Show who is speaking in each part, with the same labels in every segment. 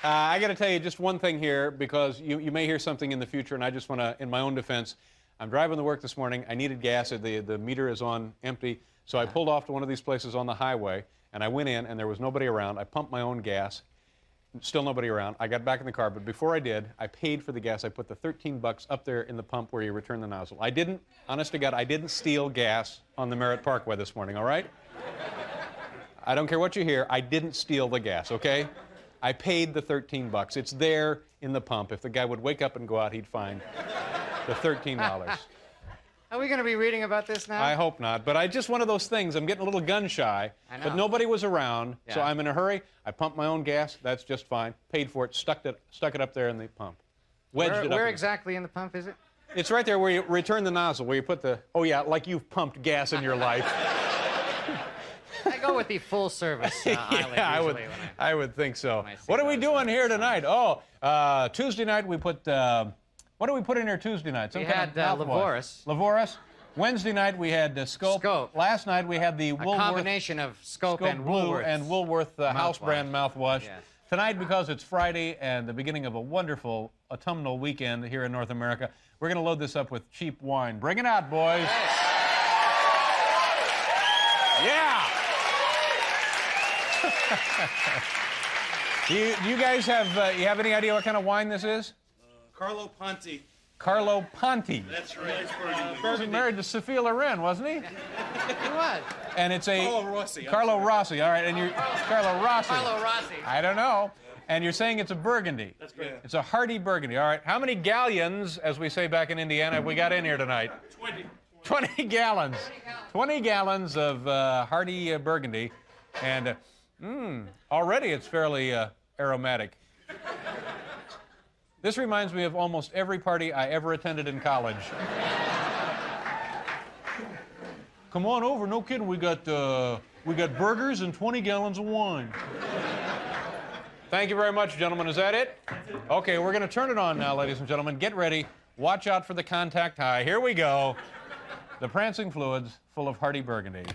Speaker 1: I got to tell you just one thing here, because you may hear something in the future, and I just want to, in my own defense, I'm driving to work this morning. I needed gas. The meter is on empty, so I pulled off to one of these places on the highway, and I went in, and there was nobody around. I pumped my own gas. Still nobody around. I got back in the car, but before I did, I paid for the gas. I put the $13 up there in the pump where you return the nozzle. I didn't, honest to God, I didn't steal gas on the Merritt Parkway this morning, all right? I don't care what you hear. I didn't steal the gas, okay? I paid the $13. It's there in the pump. If the guy would wake up and go out, he'd find the $13.
Speaker 2: Are we going to be reading about this now?
Speaker 1: I hope not, but just one of those things. I'm getting a little gun shy, but nobody was around, so I'm in a hurry. I pumped my own gas. That's just fine. Paid for it. Stuck it up there in the pump. Wedged it up.
Speaker 2: Where exactly in the pump is it?
Speaker 1: It's right there where you return the nozzle, where you put the. Oh yeah, like you've pumped gas in your life.
Speaker 2: I go with the full service aisle.
Speaker 1: I would think so. What are we doing here tonight? Oh, Tuesday night we put. What did we put in here Tuesday night?
Speaker 2: We had
Speaker 1: Levoris. Wednesday night we had Scope. Last night we had the Woolworth.
Speaker 2: A combination of Scope and Woolworth.
Speaker 1: And Woolworth house brand mouthwash. Yes. Tonight, because it's Friday and the beginning of a wonderful autumnal weekend here in North America, we're going to load this up with cheap wine. Bring it out, boys. Yeah! Do you guys have any idea what kind of wine this is?
Speaker 3: Carlo Ponti.
Speaker 1: Carlo Ponti.
Speaker 3: That's right.
Speaker 1: He was married to Sophia Loren, wasn't he?
Speaker 2: He was.
Speaker 1: And it's a...
Speaker 3: Carlo Rossi.
Speaker 1: Carlo Rossi, all right. And you're... Carlo Rossi.
Speaker 2: Carlo Rossi.
Speaker 1: I don't know. And you're saying it's a Burgundy.
Speaker 3: That's correct.
Speaker 1: It's a hearty Burgundy, all right. How many galleons, as we say back in Indiana, have we got in here tonight?
Speaker 3: 20.
Speaker 1: 20 gallons. 20 gallons of hearty Burgundy. And already it's fairly aromatic. This reminds me of almost every party I ever attended in college. Come on over, no kidding. We got burgers and 20 gallons of wine. Thank you very much, gentlemen. Is that it? Okay, we're going to turn it on now, ladies and gentlemen. Get ready. Watch out for the contact high. Here we go. The prancing fluids full of hearty Burgundy.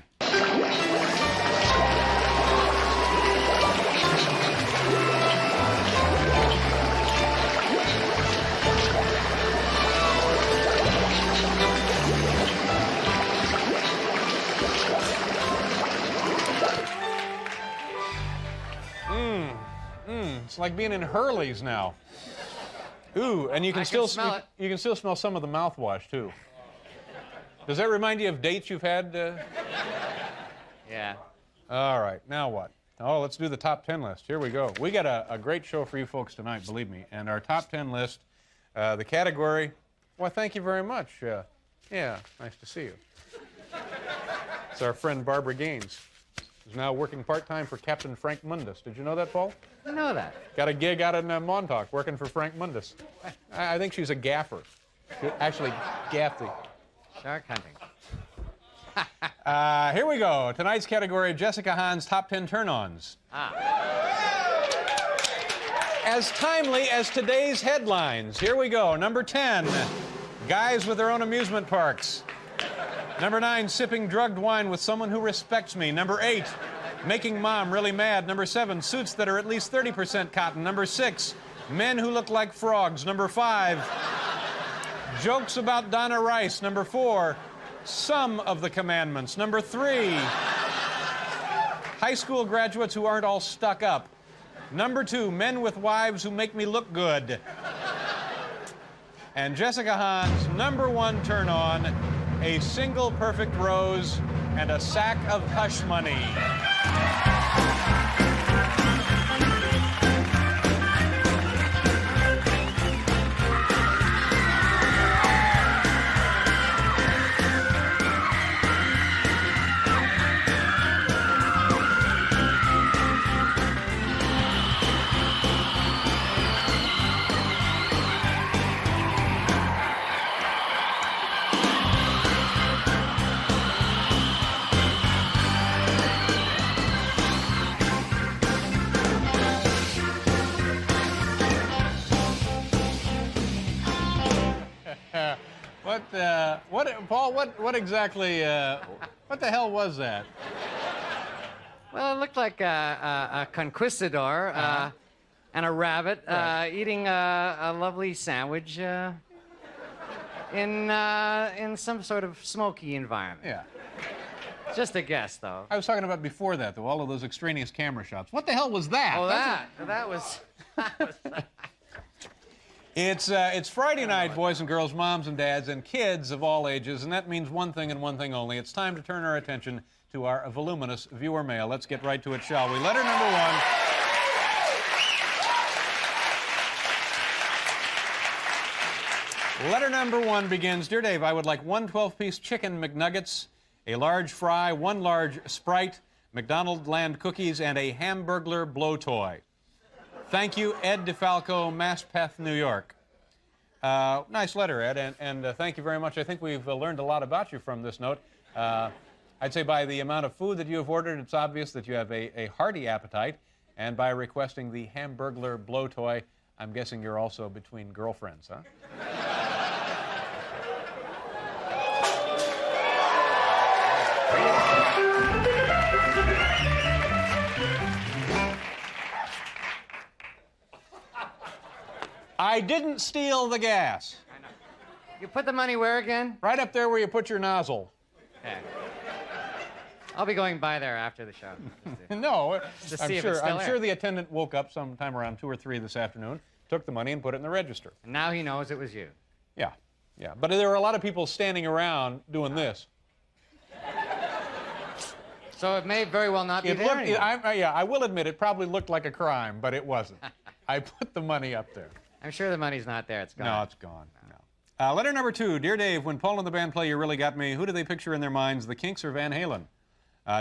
Speaker 1: It's like being in Hurley's now. Ooh, and you can still smell it. You can still smell some of the mouthwash too. Does that remind you of dates you've had?
Speaker 2: Yeah.
Speaker 1: All right, now what? Oh, let's do the top 10 list. Here we go. We got a great show for you folks tonight, believe me. And our top 10 list, the category. Well, thank you very much. Yeah, nice to see you. It's our friend Barbara Gaines. Is now working part-time for Captain Frank Mundus. Did you know that, Paul?
Speaker 2: I know that.
Speaker 1: Got a gig out in Montauk working for Frank Mundus. I think she's a gaffer. Actually, gaffed the...
Speaker 2: Shark hunting.
Speaker 1: Here we go. Tonight's category, Jessica Hahn's Top 10 Turn-Ons. As timely as today's headlines. Here we go. Number 10, guys with their own amusement parks. Number 9, sipping drugged wine with someone who respects me. Number 8, making mom really mad. Number 7, suits that are at least 30% cotton. Number 6, men who look like frogs. Number 5, jokes about Donna Rice. Number 4, some of the commandments. Number 3, high school graduates who aren't all stuck up. Number 2, men with wives who make me look good. And Jessica Hahn's number 1 turn-on, a single perfect rose and a sack of hush money. Paul, what exactly, what the hell was that?
Speaker 2: Well, it looked like a conquistador and a rabbit
Speaker 1: Right.
Speaker 2: eating a lovely sandwich in some sort of smoky environment.
Speaker 1: Yeah.
Speaker 2: Just a guess, though.
Speaker 1: I was talking about before that, though, all of those extraneous camera shots. What the hell was that?
Speaker 2: Oh, that was.
Speaker 1: It's Friday night, boys and girls, moms and dads, and kids of all ages, and that means one thing and one thing only. It's time to turn our attention to our voluminous viewer mail. Let's get right to it, shall we? Letter number one. Letter number one begins, Dear Dave, I would like 1 12-piece chicken McNuggets, a large fry, 1 large Sprite, McDonald Land cookies, and a Hamburglar blow toy. Thank you, Ed DeFalco, Maspeth, New York. Nice letter, Ed, and thank you very much. I think we've learned a lot about you from this note. I'd say by the amount of food that you have ordered, it's obvious that you have a hearty appetite, and by requesting the Hamburglar blow toy, I'm guessing you're also between girlfriends, huh? I didn't steal the gas.
Speaker 2: I know. You put the money where again?
Speaker 1: Right up there where you put your nozzle.
Speaker 2: Okay. I'll be going by there after the show.
Speaker 1: No,
Speaker 2: To see if it's still
Speaker 1: I'm
Speaker 2: there.
Speaker 1: sure the attendant woke up sometime around 2 or 3 this afternoon, took the money and put it in the register.
Speaker 2: And now he knows it was you.
Speaker 1: Yeah, yeah. But there were a lot of people standing around doing this.
Speaker 2: So it may very well not be there anymore.
Speaker 1: I will admit, it probably looked like a crime, but it wasn't. I put the money up there.
Speaker 2: I'm sure the money's not there. It's gone.
Speaker 1: No, it's gone. No. Letter number 2. Dear Dave, when Paul and the band play You Really Got Me, who do they picture in their minds, the Kinks or Van Halen?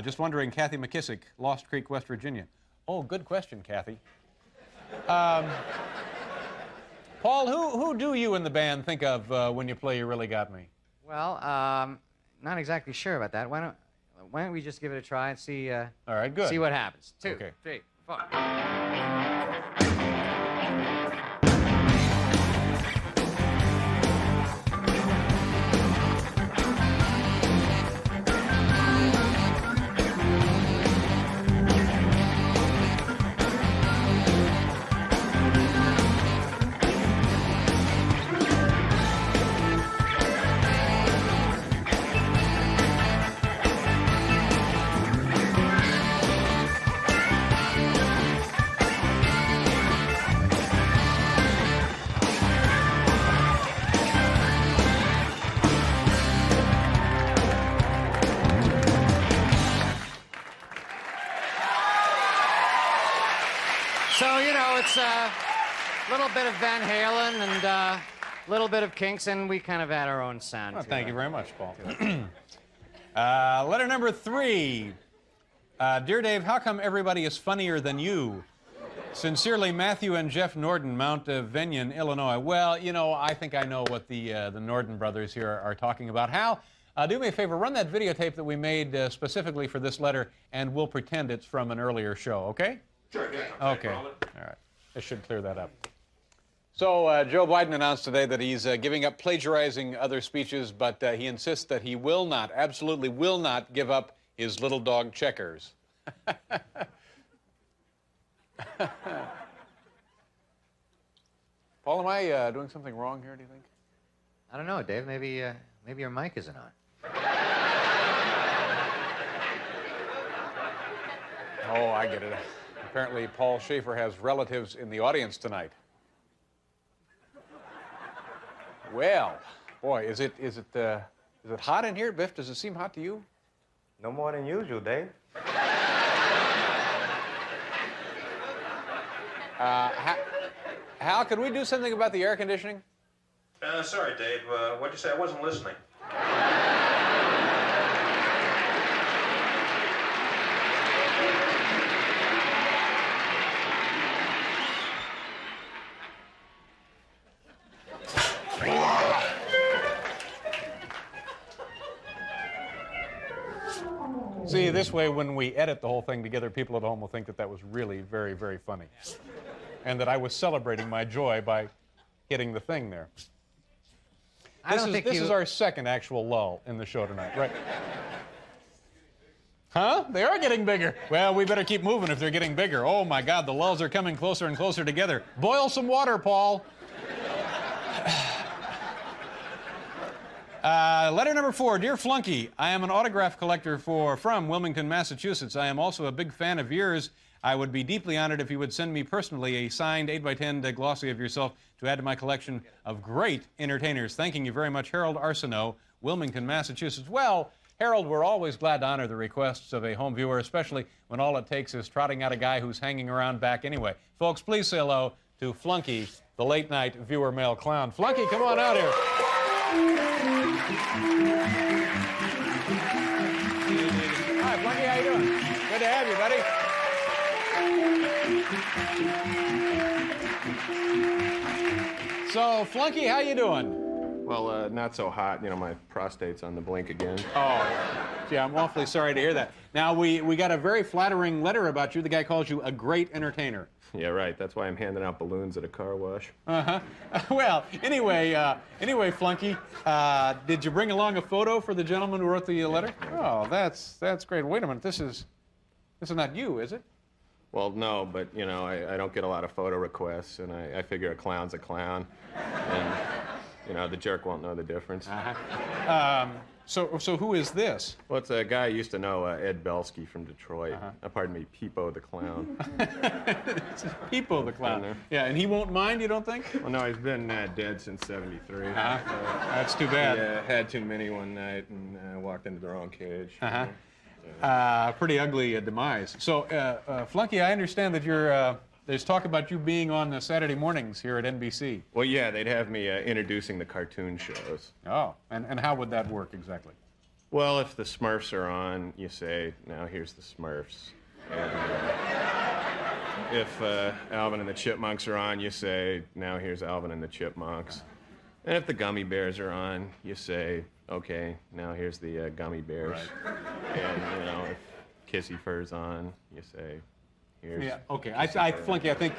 Speaker 1: Just wondering, Kathy McKissick, Lost Creek, West Virginia. Oh, good question, Kathy. Paul, who do you and the band think of when you play You Really Got Me?
Speaker 2: Well, not exactly sure about that. Why don't we just give it a try and see?
Speaker 1: All right, good.
Speaker 2: See what happens. 2,
Speaker 1: Okay.
Speaker 2: 3, 4. So, you know, it's a little bit of Van Halen and a little bit of Kinks, and we kind of add our own sound to
Speaker 1: Thank
Speaker 2: it.
Speaker 1: you very much, Paul. Letter number 3. Dear Dave, how come everybody is funnier than you? Sincerely, Matthew and Jeff Norden, Mount Venyon, Illinois. Well, you know, I think I know what the Norden brothers here are talking about. Hal, do me a favor, run that videotape that we made specifically for this letter, and we'll pretend it's from an earlier show, okay?
Speaker 3: Sure, yeah.
Speaker 1: Okay, all right. This should clear that up. So Joe Biden announced today that he's giving up plagiarizing other speeches, but he insists that he will not, absolutely will not, give up his little dog Checkers. Paul, am I doing something wrong here, do you think?
Speaker 2: I don't know, Dave. Maybe your mic isn't on.
Speaker 1: Oh, I get it. Apparently, Paul Schaefer has relatives in the audience tonight. Well, boy, is it hot in here, Biff? Does it seem hot to you?
Speaker 3: No more than usual, Dave.
Speaker 1: Hal, could we do something about the air conditioning?
Speaker 3: Sorry, Dave. What'd you say? I wasn't listening.
Speaker 1: See, this way, when we edit the whole thing together, people at home will think that that was really very, very funny. And that I was celebrating my joy by hitting the thing there. This is our second actual lull in the show tonight, right? Huh? They are getting bigger. Well, we better keep moving if they're getting bigger. Oh, my God, the lulls are coming closer and closer together. Boil some water, Paul. Letter number 4. Dear Flunky, I am an autograph collector from Wilmington, Massachusetts. I am also a big fan of yours. I would be deeply honored if you would send me personally a signed 8x10 glossy of yourself to add to my collection of great entertainers. Thanking you very much, Harold Arsenault, Wilmington, Massachusetts. Well, Harold, we're always glad to honor the requests of a home viewer, especially when all it takes is trotting out a guy who's hanging around back anyway. Folks, please say hello to Flunky, the late-night viewer male clown. Flunky, come on out here. Hi, Flunky, how you doing? Good to have you, buddy. So, Flunky, how you doing?
Speaker 4: Well, not so hot. You know, my prostate's on the blink again.
Speaker 1: Oh, gee, I'm awfully sorry to hear that. Now, we got a very flattering letter about you. The guy calls you a great entertainer.
Speaker 4: Yeah, right. That's why I'm handing out balloons at a car wash.
Speaker 1: Uh-huh. Well, anyway, Flunky, did you bring along a photo for the gentleman who wrote the letter? Oh, that's great. Wait a minute. This is not you, is it?
Speaker 4: Well, no, but, you know, I don't get a lot of photo requests, and I figure a clown's a clown. And, you know, the jerk won't know the difference.
Speaker 1: Uh-huh. So who is this?
Speaker 4: Well, it's a guy I used to know, Ed Belsky from Detroit. Pardon me, Peepo the Clown.
Speaker 1: Peepo the Clown. Yeah, and he won't mind, you don't think?
Speaker 4: Well, no, he's been dead since '73.
Speaker 1: That's too bad.
Speaker 4: He had too many one night and walked into the wrong cage.
Speaker 1: Pretty ugly demise. So, Flunky, I understand that there's talk about you being on the Saturday mornings here at NBC.
Speaker 4: Well, yeah, they'd have me introducing the cartoon shows.
Speaker 1: Oh, and how would that work exactly?
Speaker 4: Well, if the Smurfs are on, you say, now here's the Smurfs. And if Alvin and the Chipmunks are on, you say, now here's Alvin and the Chipmunks. And if the Gummy Bears are on, you say, okay, now here's the Gummy Bears. Right. And, you know, if Kissy Fur's on, you say, here's...
Speaker 1: Yeah, okay. Flunky, I think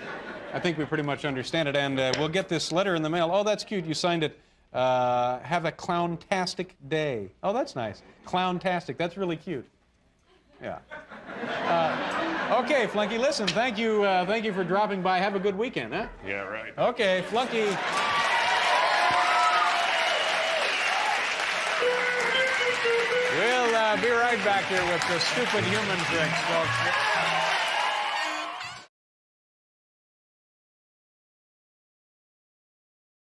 Speaker 1: we pretty much understand it, and we'll get this letter in the mail. Oh, that's cute. You signed it. Have a clowntastic day. Oh, that's nice. Clowntastic. That's really cute. Yeah. Okay, Flunky, listen, thank you for dropping by. Have a good weekend, huh?
Speaker 4: Yeah, right.
Speaker 1: Okay, Flunky. We'll be right back here with the stupid human tricks, folks.